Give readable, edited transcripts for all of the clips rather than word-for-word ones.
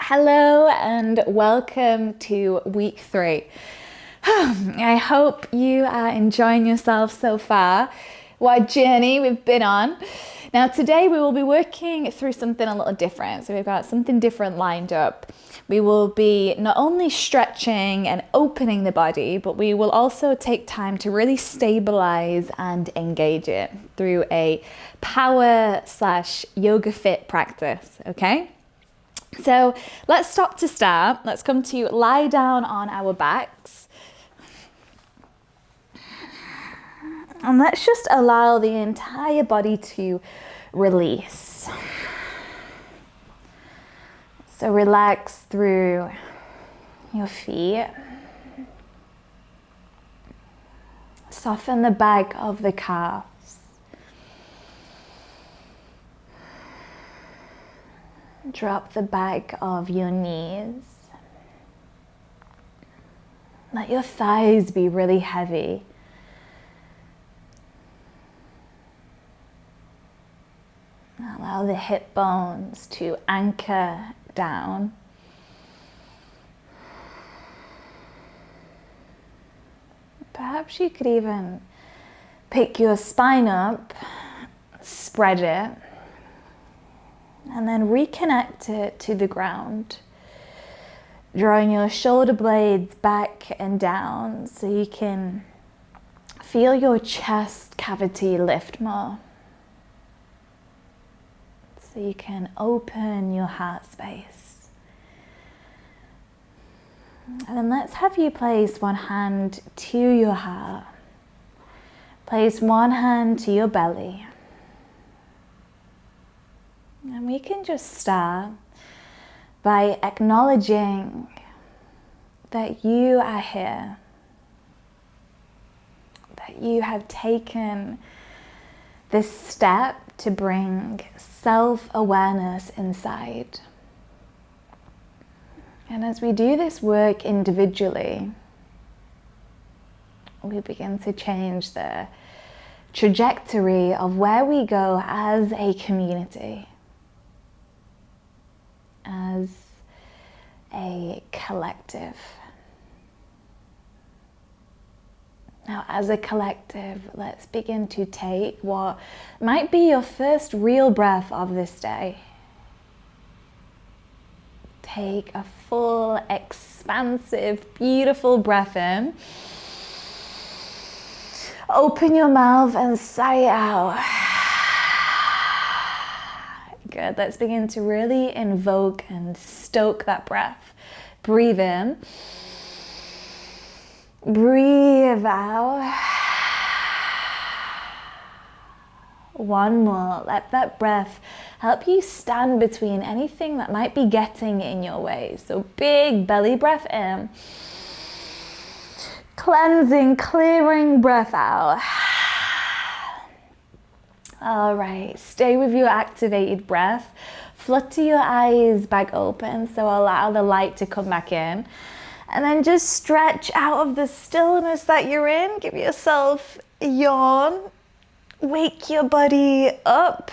Hello and welcome to week 3. I hope you are enjoying yourself so far. What a journey we've been on. Now today we will be working through something a little different. So we've got something different lined up. We will be not only stretching and opening the body, but we will also take time to really stabilize and engage it through a power/yoga fit practice, okay? So let's stop to start. Let's come to lie down on our backs. And let's just allow the entire body to release. So relax through your feet. Soften the back of the calves. Drop the back of your knees. Let your thighs be really heavy. Allow the hip bones to anchor down. Perhaps you could even pick your spine up, spread it, and then reconnect it to the ground. Drawing your shoulder blades back and down so you can feel your chest cavity lift more. So you can open your heart space. And then let's have you place one hand to your heart. Place one hand to your belly. And we can just start by acknowledging that you are here, that you have taken this step to bring self-awareness inside. And as we do this work individually, we begin to change the trajectory of where we go as a community, as a collective. Now, as a collective, let's begin to take what might be your first real breath of this day. Take a full, expansive, beautiful breath in. Open your mouth and sigh out. Good. Let's begin to really invoke and stoke that breath. Breathe in. Breathe out. One more. Let that breath help you stand between anything that might be getting in your way. So big belly breath in. Cleansing, clearing breath out. All right, stay with your activated breath. Flutter your eyes back open, so allow the light to come back in. And then just stretch out of the stillness that you're in. Give yourself a yawn. Wake your body up.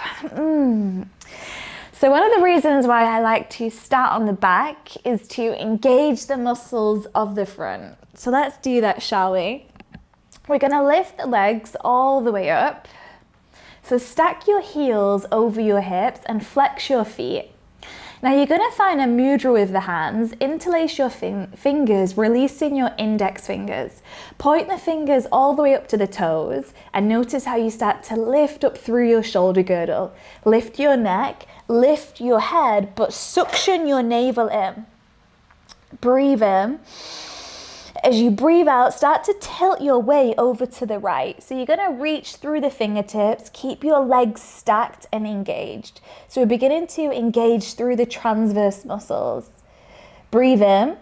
So one of the reasons why I like to start on the back is to engage the muscles of the front. So let's do that, shall we? We're gonna lift the legs all the way up. So stack your heels over your hips and flex your feet. Now you're going to find a mudra with the hands. Interlace your fingers, releasing your index fingers. Point the fingers all the way up to the toes and notice how you start to lift up through your shoulder girdle. Lift your neck, lift your head, but suction your navel in. Breathe in. As you breathe out, start to tilt your way over to the right. So you're going to reach through the fingertips, keep your legs stacked and engaged. So we're beginning to engage through the transverse muscles. Breathe in,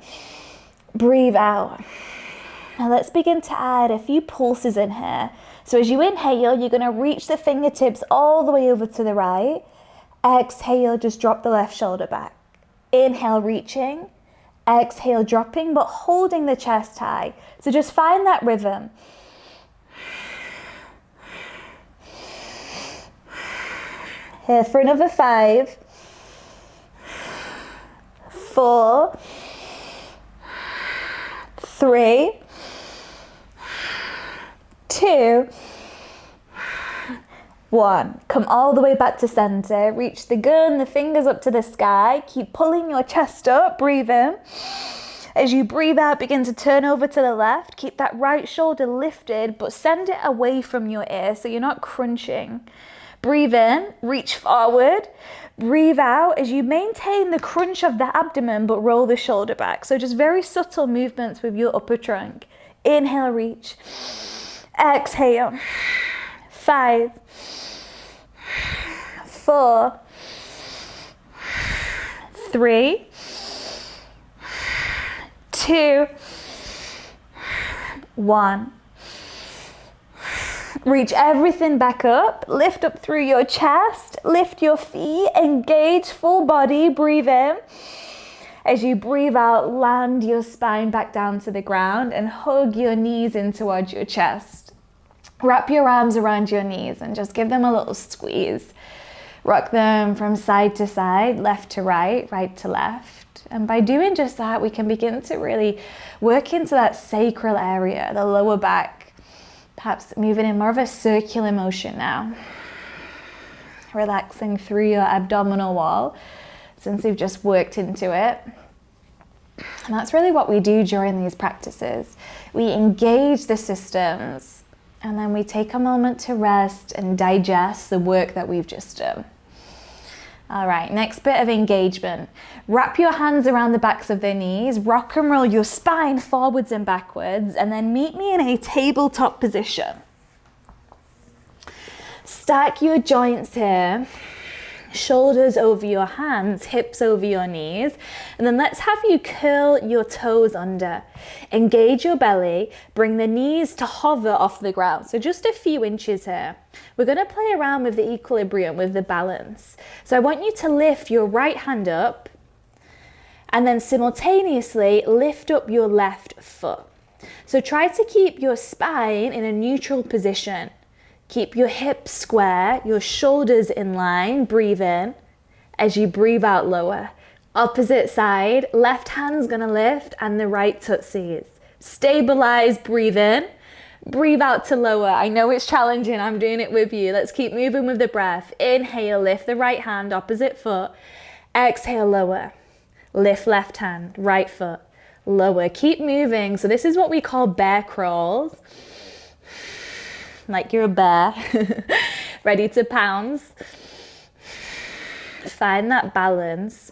breathe out. Now let's begin to add a few pulses in here. So as you inhale, you're going to reach the fingertips all the way over to the right. Exhale, just drop the left shoulder back. Inhale, reaching. Exhale, dropping, but holding the chest high. So just find that rhythm. Here for another 5, 4, 3, 2, 1. Come all the way back to center. Reach the gun, the fingers up to the sky. Keep pulling your chest up. Breathe in. As you breathe out, begin to turn over to the left. Keep that right shoulder lifted, but send it away from your ear so you're not crunching. Breathe in, reach forward. Breathe out as you maintain the crunch of the abdomen, but roll the shoulder back. So just very subtle movements with your upper trunk. Inhale, reach. Exhale. 5, 4, 3, 2, 1. Reach everything back up. Lift up through your chest. Lift your feet. Engage full body. Breathe in. As you breathe out, land your spine back down to the ground and hug your knees in towards your chest. Wrap your arms around your knees and just give them a little squeeze. Rock them from side to side, left to right, right to left. And by doing just that, we can begin to really work into that sacral area, the lower back, perhaps moving in more of a circular motion now. Relaxing through your abdominal wall since we've just worked into it. And that's really what we do during these practices. We engage the systems and then we take a moment to rest and digest the work that we've just done. All right, next bit of engagement. Wrap your hands around the backs of the knees, rock and roll your spine forwards and backwards, and then meet me in a tabletop position. Stack your joints here, shoulders over your hands, hips over your knees, and then let's have you curl your toes under. Engage your belly, bring the knees to hover off the ground, so just a few inches here. We're going to play around with the equilibrium, with the balance. So I want you to lift your right hand up and then simultaneously lift up your left foot. So try to keep your spine in a neutral position. Keep your hips square, your shoulders in line. Breathe in. As you breathe out, lower. Opposite side, left hand's gonna lift and the right tootsies. Stabilize, breathe in. Breathe out to lower. I know it's challenging, I'm doing it with you. Let's keep moving with the breath. Inhale, lift the right hand, opposite foot. Exhale, lower. Lift left hand, right foot, lower. Keep moving. So this is what we call bear crawls. Like you're a bear, ready to pounce. Find that balance,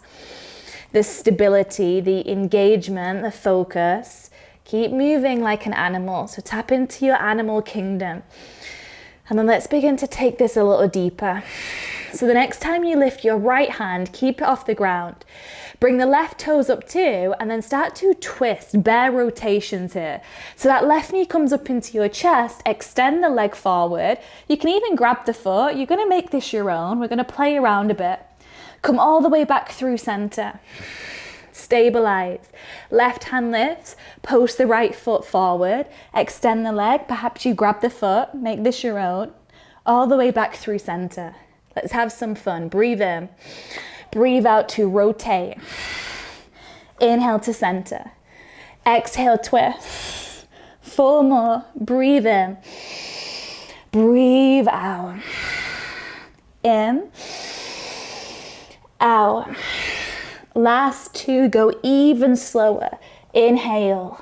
the stability, the engagement, the focus. Keep moving like an animal. So tap into your animal kingdom. And then let's begin to take this a little deeper. So the next time you lift your right hand, keep it off the ground. Bring the left toes up too, and then start to twist, bear rotations here. So that left knee comes up into your chest, extend the leg forward. You can even grab the foot. You're gonna make this your own. We're gonna play around a bit. Come all the way back through center. Stabilize. Left hand lifts, post the right foot forward, extend the leg. Perhaps you grab the foot, make this your own. All the way back through center. Let's have some fun. Breathe in. Breathe out to rotate. Inhale to center. Exhale, twist. 4 more. Breathe in. Breathe out. In. Out. Last 2, go even slower. Inhale.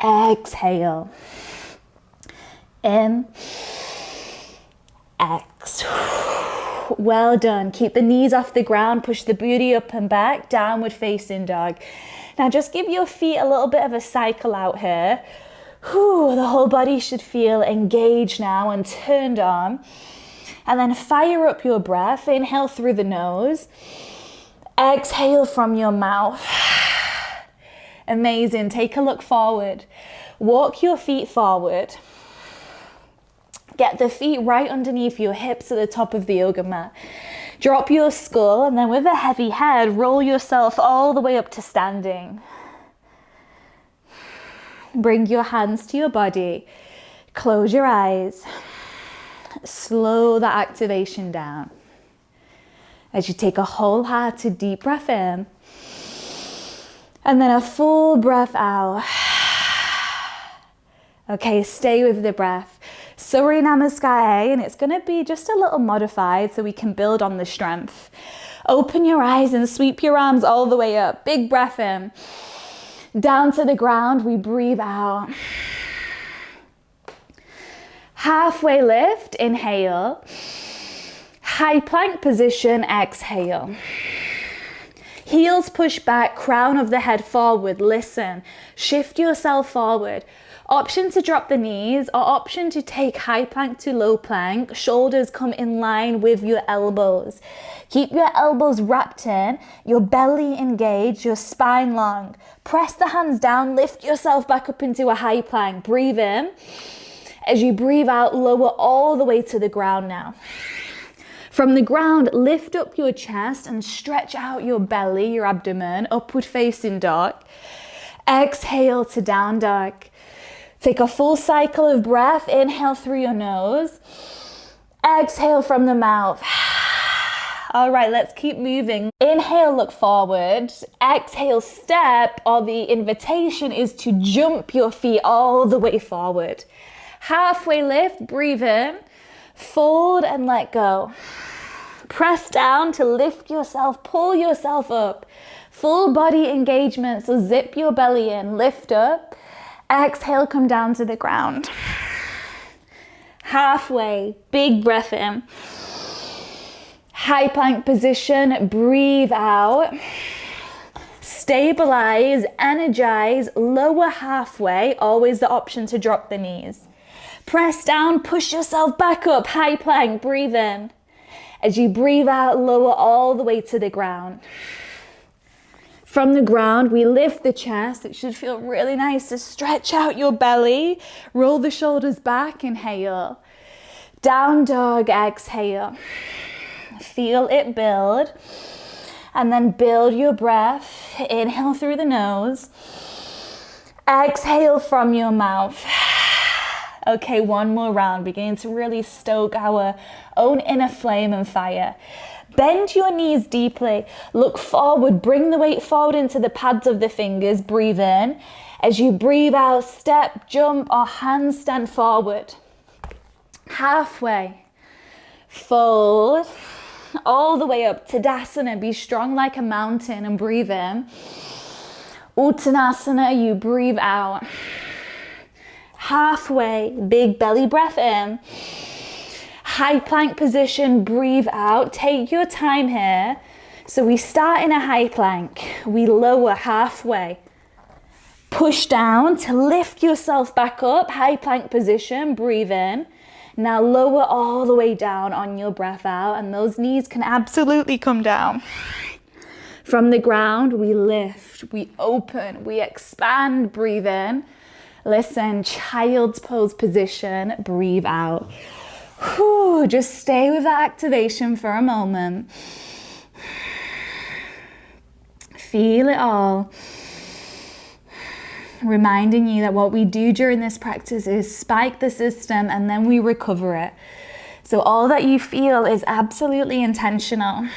Exhale. In. Exhale. Well done. Keep the knees off the ground. Push the booty up and back. Downward facing dog. Now just give your feet a little bit of a cycle out here. The whole body should feel engaged now and turned on. And then fire up your breath. Inhale through the nose. Exhale from your mouth. Amazing. Take a look forward. Walk your feet forward. Get the feet right underneath your hips at the top of the yoga mat. Drop your skull and then with a heavy head, roll yourself all the way up to standing. Bring your hands to your body. Close your eyes. Slow the activation down. As you take a wholehearted deep breath in And then a full breath out. Okay, stay with the breath. Surya Namaskar, and it's going to be just a little modified so we can build on the strength. Open your eyes and sweep your arms all the way up. Big breath in. Down to the ground, we breathe out. Halfway lift, inhale. High plank position, exhale. Heels push back, crown of the head forward. Listen, shift yourself forward. Option to drop the knees or option to take high plank to low plank. Shoulders come in line with your elbows. Keep your elbows wrapped in, your belly engaged, your spine long. Press the hands down, lift yourself back up into a high plank. Breathe in. As you breathe out, lower all the way to the ground now. From the ground, lift up your chest and stretch out your belly, your abdomen, upward facing dog. Exhale to down dog. Take a full cycle of breath. Inhale through your nose. Exhale from the mouth. All right, let's keep moving. Inhale, look forward. Exhale, step, or the invitation is to jump your feet all the way forward. Halfway lift, breathe in. Fold and let go. Press down to lift yourself, pull yourself up. Full body engagement, so zip your belly in, lift up. Exhale, come down to the ground. Halfway, big breath in. High plank position, breathe out. Stabilize, energize, lower halfway, always the option to drop the knees. Press down, push yourself back up, high plank, breathe in. As you breathe out, lower all the way to the ground. From the ground, we lift the chest. It should feel really nice to stretch out your belly. Roll the shoulders back, inhale. Down dog, exhale. Feel it build. And then build your breath. Inhale through the nose. Exhale from your mouth. Okay, one more round. Begin to really stoke our own inner flame and fire. Bend your knees deeply. Look forward. Bring the weight forward into the pads of the fingers. Breathe in. As you breathe out, step, jump, or handstand forward. Halfway. Fold. All the way up. Tadasana. Be strong like a mountain and breathe in. Uttanasana. You breathe out. Halfway. Big belly breath in. High plank position, breathe out. Take your time here. So we start in a high plank. We lower halfway. Push down to lift yourself back up. High plank position, breathe in. Now lower all the way down on your breath out. And those knees can absolutely come down. From the ground, we lift, we open, we expand, breathe in. Listen, child's pose position, breathe out. Whew, just stay with that activation for a moment. Feel it all. Reminding you that what we do during this practice is spike the system and then we recover it. So all that you feel is absolutely intentional.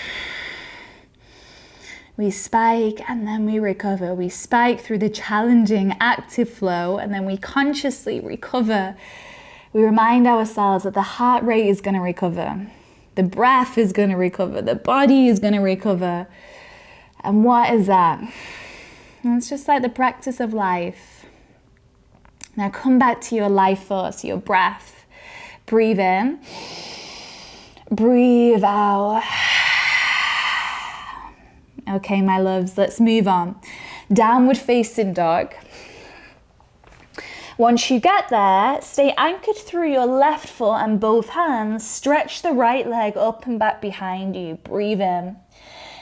We spike and then we recover. We spike through the challenging active flow and then we consciously recover. We remind ourselves that the heart rate is going to recover. The breath is going to recover. The body is going to recover. And what is that? And it's just like the practice of life. Now come back to your life force, your breath. Breathe in. Breathe out. Okay, my loves, let's move on. Downward facing dog. Once you get there, stay anchored through your left foot and both hands. Stretch the right leg up and back behind you. Breathe in.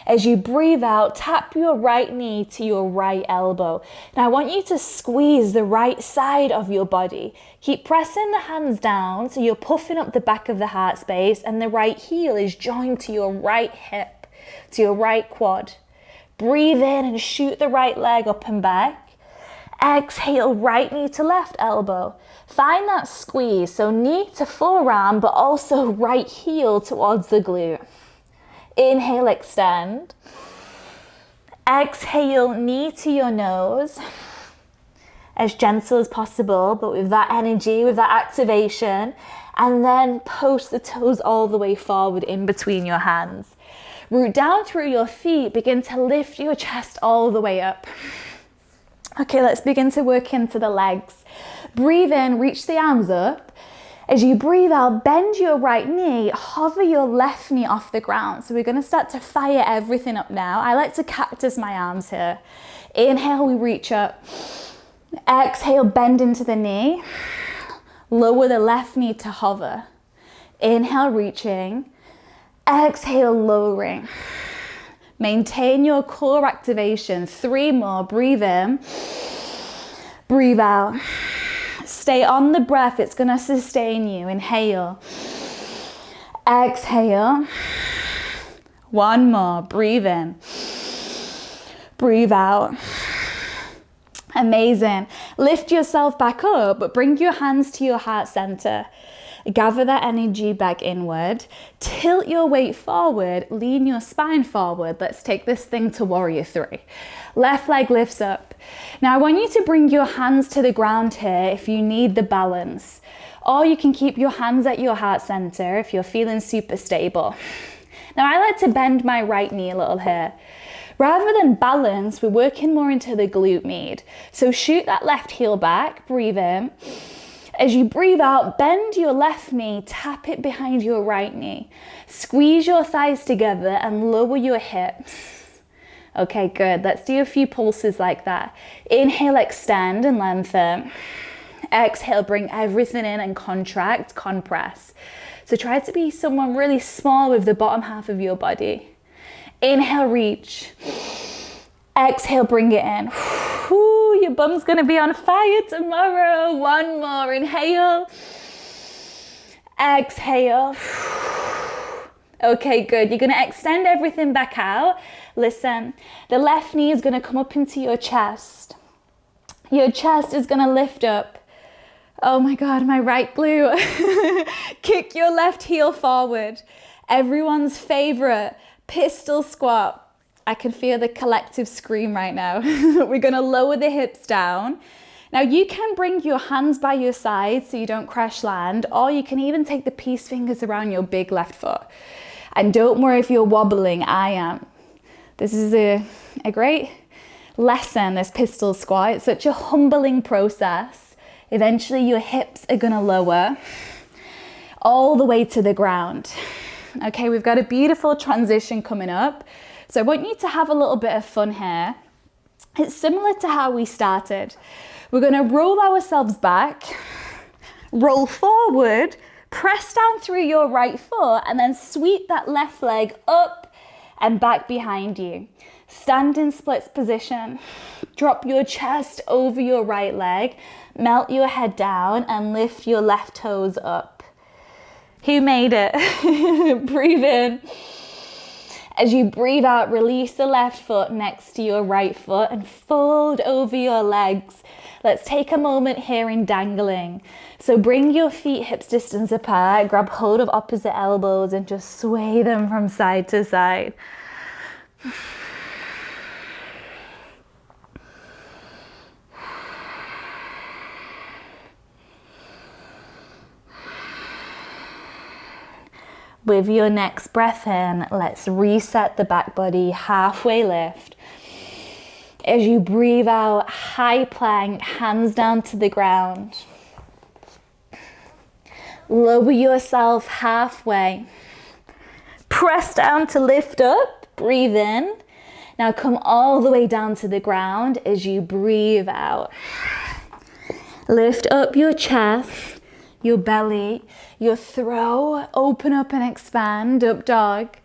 As you breathe out, tap your right knee to your right elbow. Now I want you to squeeze the right side of your body. Keep pressing the hands down so you're puffing up the back of the heart space and the right heel is joined to your right hip, to your right quad. Breathe in and shoot the right leg up and back. Exhale, right knee to left elbow. Find that squeeze, so knee to forearm, but also right heel towards the glute. Inhale, extend. Exhale, knee to your nose. As gentle as possible, but with that energy, with that activation. And then post the toes all the way forward in between your hands. Root down through your feet. Begin to lift your chest all the way up. Okay, let's begin to work into the legs. Breathe in, reach the arms up. As you breathe out, bend your right knee, hover your left knee off the ground. So we're going to start to fire everything up now. I like to cactus my arms here. Inhale, we reach up. Exhale, bend into the knee. Lower the left knee to hover. Inhale, reaching. Exhale, lowering. Maintain your core activation. 3 more. Breathe in. Breathe out. Stay on the breath. It's going to sustain you. Inhale. Exhale. 1 more. Breathe in. Breathe out. Amazing. Lift yourself back up, but bring your hands to your heart center. Gather that energy back inward. Tilt your weight forward. Lean your spine forward. Let's take this thing to warrior 3. Left leg lifts up. Now I want you to bring your hands to the ground here if you need the balance. Or you can keep your hands at your heart center if you're feeling super stable. Now I like to bend my right knee a little here. Rather than balance, we're working more into the glute med. So shoot that left heel back, breathe in. As you breathe out, bend your left knee, tap it behind your right knee. Squeeze your thighs together and lower your hips. Okay, good. Let's do a few pulses like that. Inhale, extend and lengthen. Exhale, bring everything in and contract, compress. So try to be someone really small with the bottom half of your body. Inhale, reach. Exhale, bring it in. Whew, your bum's gonna be on fire tomorrow. 1 more. Inhale. Exhale. Okay, good. You're gonna extend everything back out. Listen, the left knee is gonna come up into your chest. Your chest is gonna lift up. Oh my God, my right glute. Kick your left heel forward. Everyone's favorite pistol squat. I can feel the collective scream right now. We're gonna lower the hips down. Now you can bring your hands by your side so you don't crash land, or you can even take the peace fingers around your big left foot. And don't worry if you're wobbling, I am. This is a great lesson, this pistol squat. It's such a humbling process. Eventually your hips are gonna lower all the way to the ground. Okay, we've got a beautiful transition coming up. So I want you to have a little bit of fun here. It's similar to how we started. We're gonna roll ourselves back, roll forward, press down through your right foot, and then sweep that left leg up and back behind you. Stand in splits position. Drop your chest over your right leg, melt your head down, and lift your left toes up. Who made it? Breathe in. As you breathe out, release the left foot next to your right foot and fold over your legs. Let's take a moment here in dangling. So bring your feet hips distance apart, grab hold of opposite elbows and just sway them from side to side. With your next breath in, let's reset the back body, halfway lift. As you breathe out, high plank, hands down to the ground. Lower yourself halfway. Press down to lift up, breathe in. Now come all the way down to the ground as you breathe out. Lift up your chest, your belly, your throat, open up and expand, up dog,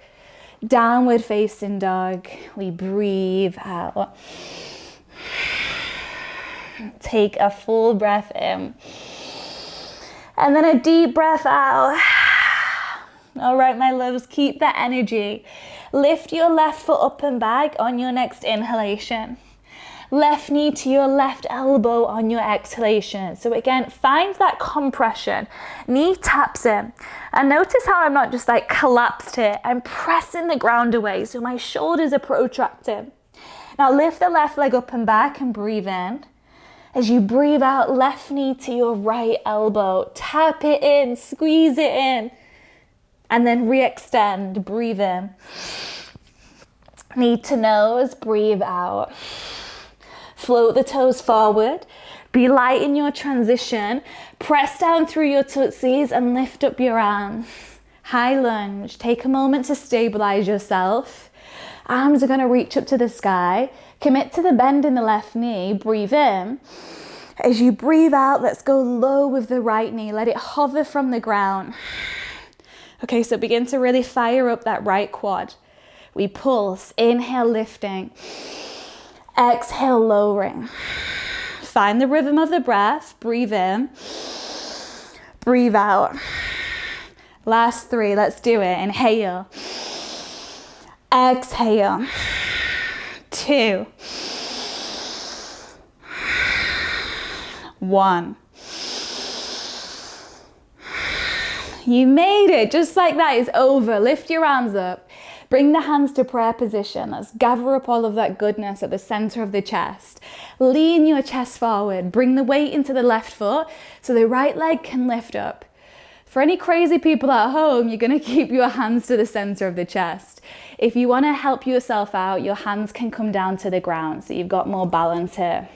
downward facing dog. We breathe out. Take a full breath in. And then a deep breath out. All right, my loves, keep that energy. Lift your left foot up and back on your next inhalation. Left knee to your left elbow on your exhalation. So again, find that compression. Knee taps in. And notice how I'm not just like collapsed here. I'm pressing the ground away. So my shoulders are protracted. Now lift the left leg up and back and breathe in. As you breathe out, left knee to your right elbow. Tap it in, squeeze it in. And then re-extend, breathe in. Knee to nose, breathe out. Float the toes forward. Be light in your transition. Press down through your tootsies and lift up your arms. High lunge. Take a moment to stabilize yourself. Arms are going to reach up to the sky. Commit to the bend in the left knee. Breathe in. As you breathe out, let's go low with the right knee. Let it hover from the ground. Okay, so begin to really fire up that right quad. We pulse. Inhale, lifting. Exhale, lowering. Find the rhythm of the breath. Breathe in. Breathe out. Last 3. Let's do it. Inhale. Exhale. 2. 1. You made it. Just like that. It's over. Lift your arms up. Bring the hands to prayer position. Let's gather up all of that goodness at the center of the chest. Lean your chest forward. Bring the weight into the left foot so the right leg can lift up. For any crazy people at home, you're going to keep your hands to the center of the chest. If you want to help yourself out, your hands can come down to the ground so you've got more balance here.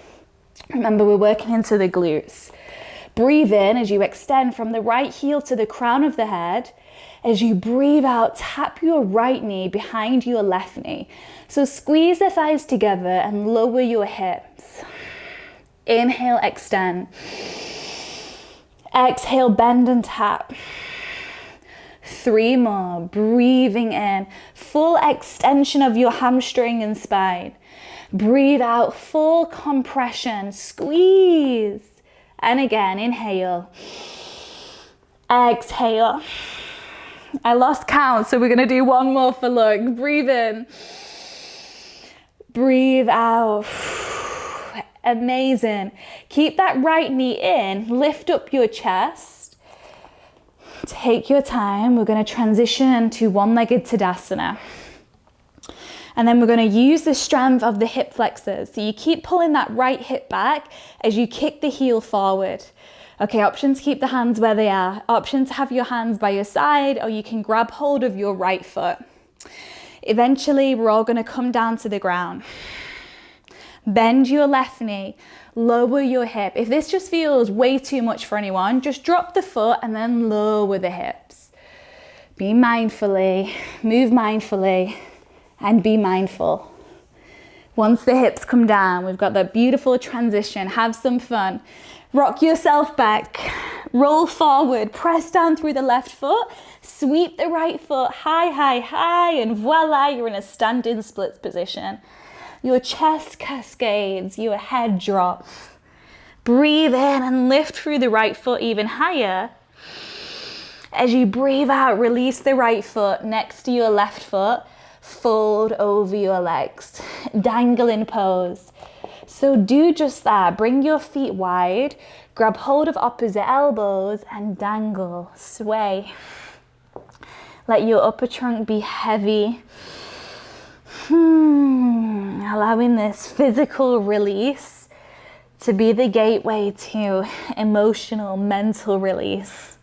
Remember, we're working into the glutes. Breathe in as you extend from the right heel to the crown of the head. As you breathe out, tap your right knee behind your left knee. So squeeze the thighs together and lower your hips. Inhale, extend. Exhale, bend and tap. 3 more. Breathing in. Full extension of your hamstring and spine. Breathe out, full compression. Squeeze. And again, inhale. Exhale. I lost count, so we're going to do 1 more for luck. Breathe in. Breathe out. Amazing. Keep that right knee in. Lift up your chest. Take your time. We're going to transition to one-legged Tadasana. And then we're going to use the strength of the hip flexors. So you keep pulling that right hip back as you kick the heel forward. Okay, option to keep the hands where they are. Option to have your hands by your side, or you can grab hold of your right foot. Eventually, we're all going to come down to the ground. Bend your left knee, lower your hip. If this just feels way too much for anyone, just drop the foot and then lower the hips. Be mindfully, move mindfully, and be mindful. Once the hips come down, we've got that beautiful transition. Have some fun. Rock yourself back, roll forward, press down through the left foot, sweep the right foot high, high, high, and voila, you're in a standing splits position. Your chest cascades, your head drops. Breathe in and lift through the right foot even higher. As you breathe out, release the right foot next to your left foot, fold over your legs, dangle in pose. So do just that. Bring your feet wide, grab hold of opposite elbows and dangle, sway. Let your upper trunk be heavy. Allowing this physical release to be the gateway to emotional, mental release.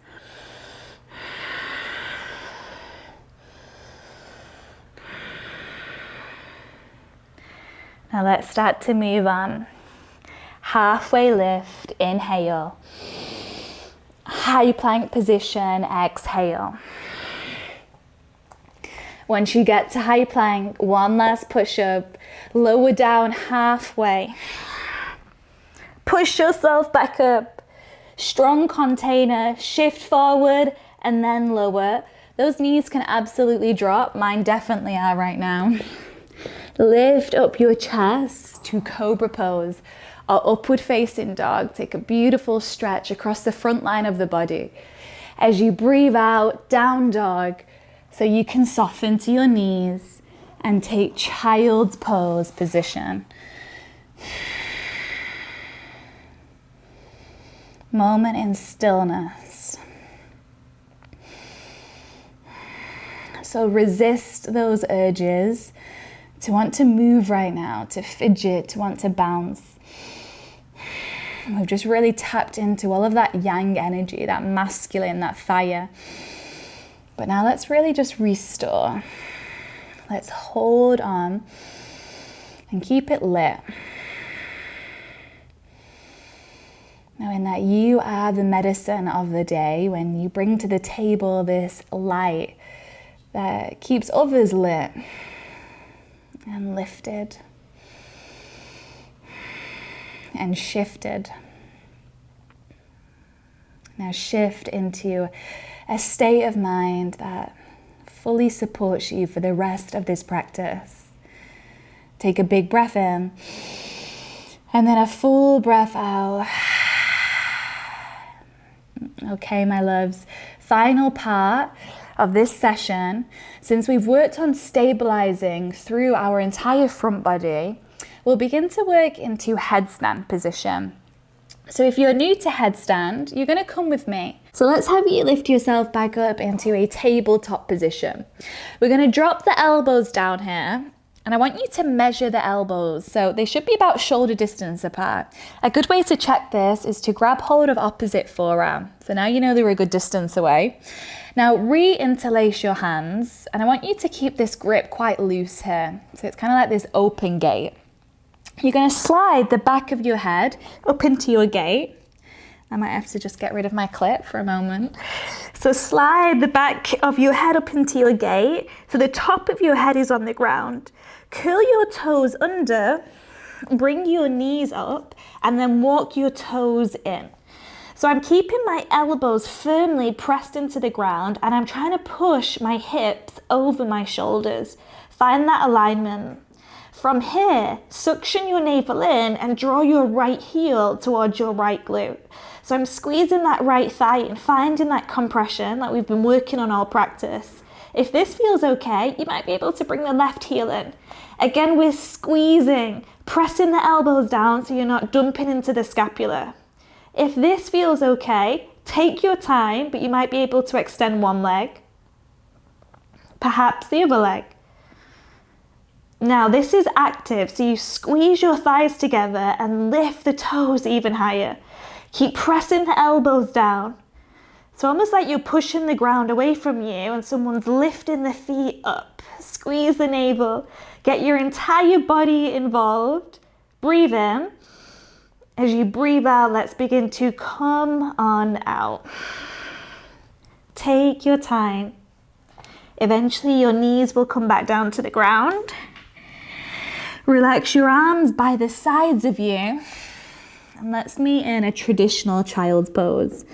Now let's start to move on. Halfway lift, inhale. High plank position, exhale. Once you get to high plank, 1 last push-up, lower down halfway. Push yourself back up. Strong container, shift forward and then lower. Those knees can absolutely drop. Mine definitely are right now. Lift up your chest to cobra pose or upward facing dog. Take a beautiful stretch across the front line of the body. As you breathe out, down dog, so you can soften to your knees and take child's pose position. Moment in stillness. So resist those urges to want to move right now, to fidget, to want to bounce. We've just really tapped into all of that yang energy, that masculine, that fire. But now let's really just restore. Let's hold on and keep it lit. Knowing that you are the medicine of the day when you bring to the table this light that keeps others lit and lifted and shifted. Now shift into a state of mind that fully supports you for the rest of this practice. Take a big breath in and then a full breath out. Okay, my loves, final part of this session. Since we've worked on stabilizing through our entire front body, we'll begin to work into headstand position. So if you're new to headstand, you're going to come with me. So let's have you lift yourself back up into a tabletop position. We're going to drop the elbows down here, and I want you to measure the elbows. So they should be about shoulder distance apart. A good way to check this is to grab hold of opposite forearm. So now you know they're a good distance away. Now re-interlace your hands, and I want you to keep this grip quite loose here. So it's kind of like this open gate. You're going to slide the back of your head up into your gate. I might have to just get rid of my clip for a moment. So slide the back of your head up into your gate so the top of your head is on the ground. Curl your toes under, bring your knees up, and then walk your toes in. So I'm keeping my elbows firmly pressed into the ground, and I'm trying to push my hips over my shoulders. Find that alignment. From here, suction your navel in and draw your right heel towards your right glute. So I'm squeezing that right thigh and finding that compression that we've been working on all practice. If this feels okay, you might be able to bring the left heel in. Again, we're squeezing, pressing the elbows down so you're not dumping into the scapula. If this feels okay, take your time, but you might be able to extend one leg, perhaps the other leg. Now this is active, so you squeeze your thighs together and lift the toes even higher. Keep pressing the elbows down. So almost like you're pushing the ground away from you and someone's lifting the feet up. Squeeze the navel. Get your entire body involved. Breathe in. As you breathe out, let's begin to come on out. Take your time. Eventually your knees will come back down to the ground. Relax your arms by the sides of you. And let's meet in a traditional child's pose.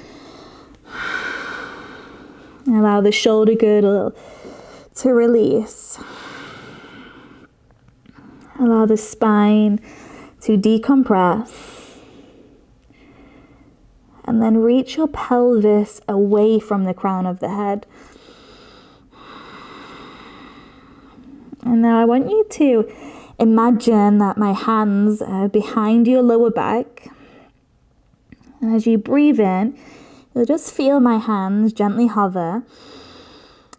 Allow the shoulder girdle to release. Allow the spine to decompress. And then reach your pelvis away from the crown of the head. And now I want you to imagine that my hands are behind your lower back. And as you breathe in, you'll just feel my hands gently hover.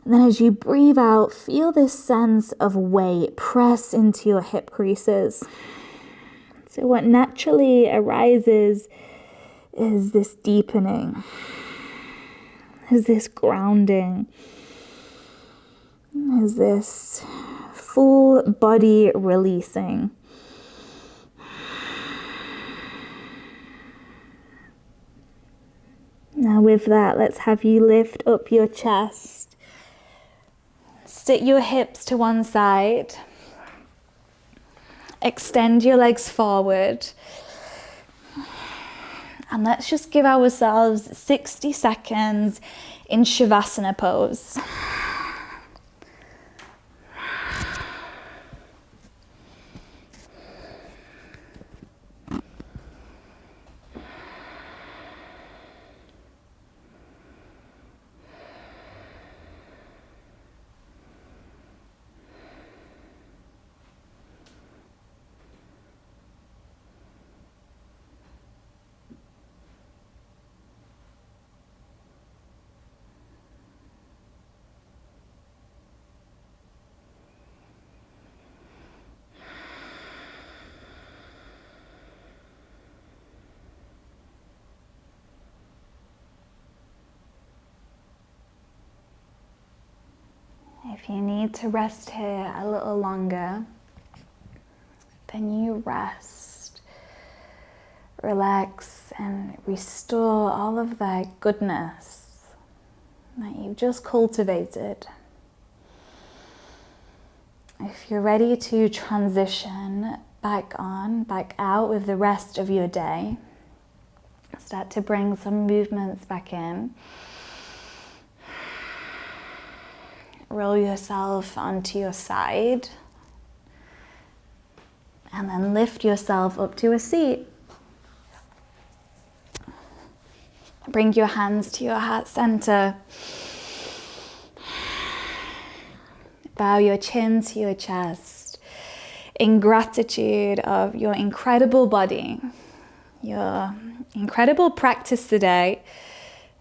And then as you breathe out, feel this sense of weight press into your hip creases. So what naturally arises is this deepening, is this grounding, is this full body releasing. Now with that, let's have you lift up your chest. Sit your hips to one side. Extend your legs forward. And let's just give ourselves 60 seconds in Shavasana pose. If you need to rest here a little longer, then you rest, relax, and restore all of that goodness that you've just cultivated. If you're ready to transition back out with the rest of your day, start to bring some movements back in. Roll yourself onto your side and then lift yourself up to a seat. Bring your hands to your heart center. Bow your chin to your chest in gratitude of your incredible body, your incredible practice today,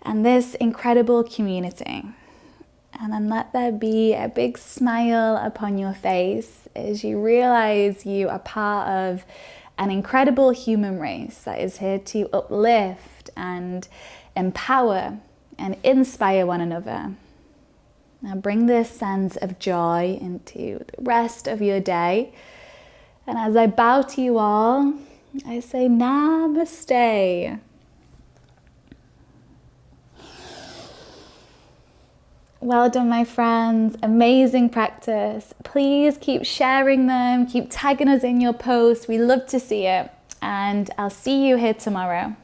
and this incredible community. And then let there be a big smile upon your face as you realize you are part of an incredible human race that is here to uplift and empower and inspire one another. Now bring this sense of joy into the rest of your day. And as I bow to you all, I say namaste. Well done, my friends. Amazing practice. Please keep sharing them. Keep tagging us in your posts. We love to see it. And I'll see you here tomorrow.